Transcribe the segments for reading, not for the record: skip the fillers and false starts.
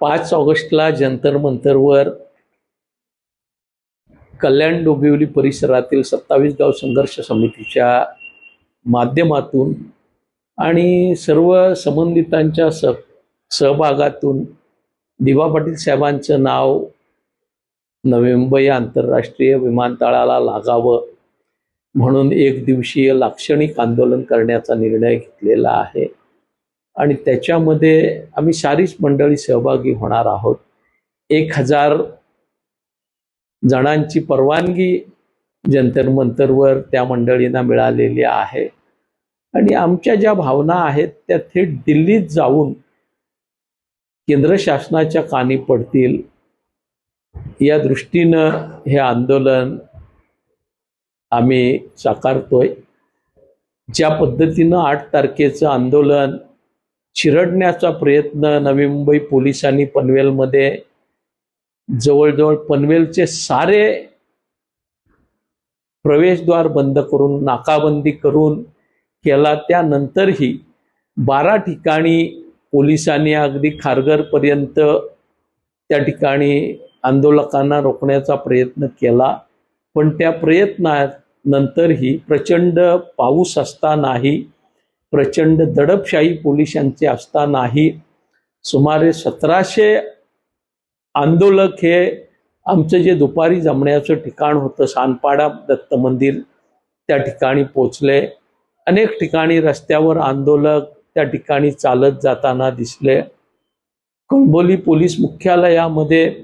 5 ऑगस्टला जंतर मंतरवर कल्याण डोंबिवली परिसरातील 27 गाव संघर्ष समितीच्या माध्यमातून आणि सर्व संबंधितांच्या सहभागातून दिवा पाटील साहेबांचं नाव नवी मुंबई आंतरराष्ट्रीय विमानतळाला लागावं म्हणून एक दिवसीय लाक्षणिक आंदोलन करण्याचा निर्णय घेतलेला आहे आणि त्याच्यामध्ये आम्ही सारीच मंडळी सहभागी होणार आहोत। 1000 जणांची परवानगी जंतर मंतरवर त्या मंडळींना मिळालेली आहे आणि आमच्या ज्या भावना आहेत त्या थेट दिल्लीत जाऊन केंद्र शासनाच्या कानी पडतील या दृष्टीनं हे आंदोलन आम्ही साकारतोय। ज्या पद्धतीनं 8 तारखेचं आंदोलन चिरडण्याचा प्रयत्न नवी मुंबई पोलिसांनी पनवेलमध्ये जवळजवळ पनवेलचे सारे प्रवेशद्वार बंद करून नाकाबंदी करून केला, त्यानंतरही 12 ठिकाणी पोलिसांनी अगदी खारघरपर्यंत त्या ठिकाणी आंदोलकांना रोखण्याचा प्रयत्न केला, पण त्या प्रयत्नानंतरही प्रचंड पाऊस असतानाही प्रचंड दडपशाही पोलिसांची असतानाही सुमारे 1700 आंदोलक हे आमचं जे दुपारी जमण्याचं ठिकाण होतं सानपाडा दत्त मंदिर त्या ठिकाणी पोचले। अनेक ठिकाणी रस्त्यावर आंदोलक त्या ठिकाणी चालत जाताना दिसले। कळंबोली पोलीस मुख्यालयामध्ये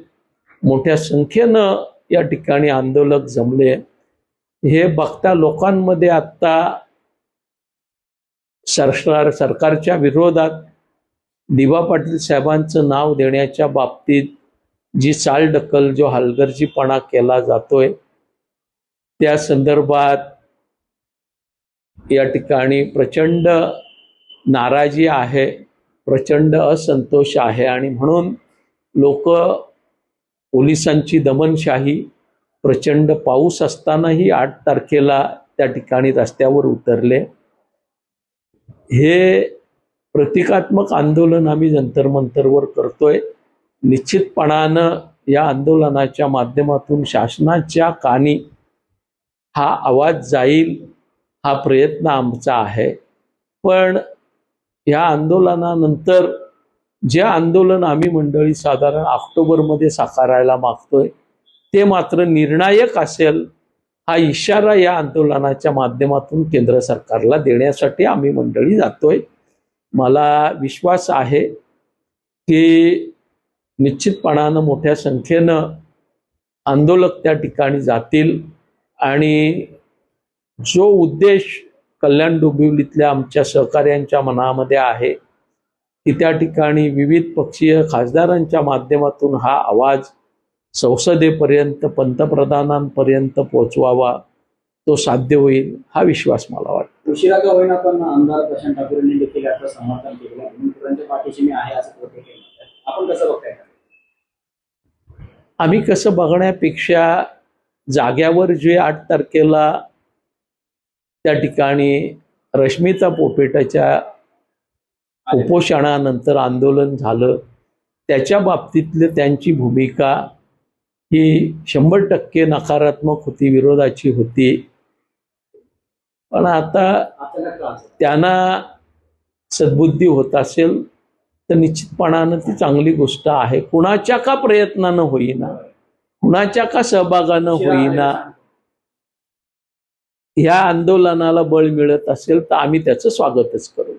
मोठ्या संख्येनं या ठिकाणी आंदोलक जमले। हे बघता लोकांमध्ये आत्ता सरकारच्या विरोधात दिवा पाटील साहेबांचं नाव देण्याच्या बाबतीत जी चालढकल जो हलगर्जीपणा केला जातोय त्या संदर्भात या ठिकाणी प्रचंड नाराजी आहे, प्रचंड असंतोष आहे आणि म्हणून लोक पोलिसांची दमनशाही प्रचंड पाऊस असतानाही 8 तारखेला त्या ठिकाणी रस्त्यावर उतरले। हे प्रतिकात्मक आंदोलन आम्ही जंतर मंतरवर करतोय। निश्चितपणानं या आंदोलनाच्या माध्यमातून शासनाच्या कानी हा आवाज जाईल हा प्रयत्न आमचा आहे, पण या आंदोलनानंतर जे आंदोलन आम्ही मंडळी साधारण ऑक्टोबरमध्ये साकारायला मागतोय ते मात्र निर्णायक असेल हा इशारा या आंदोलनाच्या माध्यमातून केंद्र सरकारला देण्यासाठी आम्ही मंडळी जातोय। मला विश्वास आहे की निश्चितपणानं मोठ्या संख्येनं आंदोलक त्या ठिकाणी जातील आणि जो उद्देश कल्याण डोंबिवलीतल्या आमच्या सहकार्यांच्या मनामध्ये आहे की त्या ठिकाणी विविध पक्षीय खासदारांच्या माध्यमातून हा आवाज संसदेपर्यंत पंतप्रधानांपर्यंत पोहोचवावा तो साध्य होईल हा विश्वास मला वाटतो। उशिरा का होईना पण आमदार प्रशांत ठाकूरांनी देखील याचं समर्थन केलं आहे, मुख्यमंत्र्यांच्या पाठीशी मी आहे असं ते केलं। आपण कसं बघताय? आम्ही कसं बघण्यापेक्षा जाग्यावर जे 8 तारखेला त्या ठिकाणी रश्मिता पोपेटाच्या उपोषणानंतर आंदोलन झालं त्याच्या बाबतीतली त्यांची भूमिका ही 100% नकारात्मक होती, विरोधाची होती। पण आता त्यांना सद्बुद्धी होत असेल तर निश्चितपणानं ती चांगली गोष्ट आहे। कुणाच्या का प्रयत्नानं होईना, कुणाच्या का सहभागानं होईना या आंदोलनाला बळ मिळत असेल तर आम्ही त्याचं स्वागतच करू।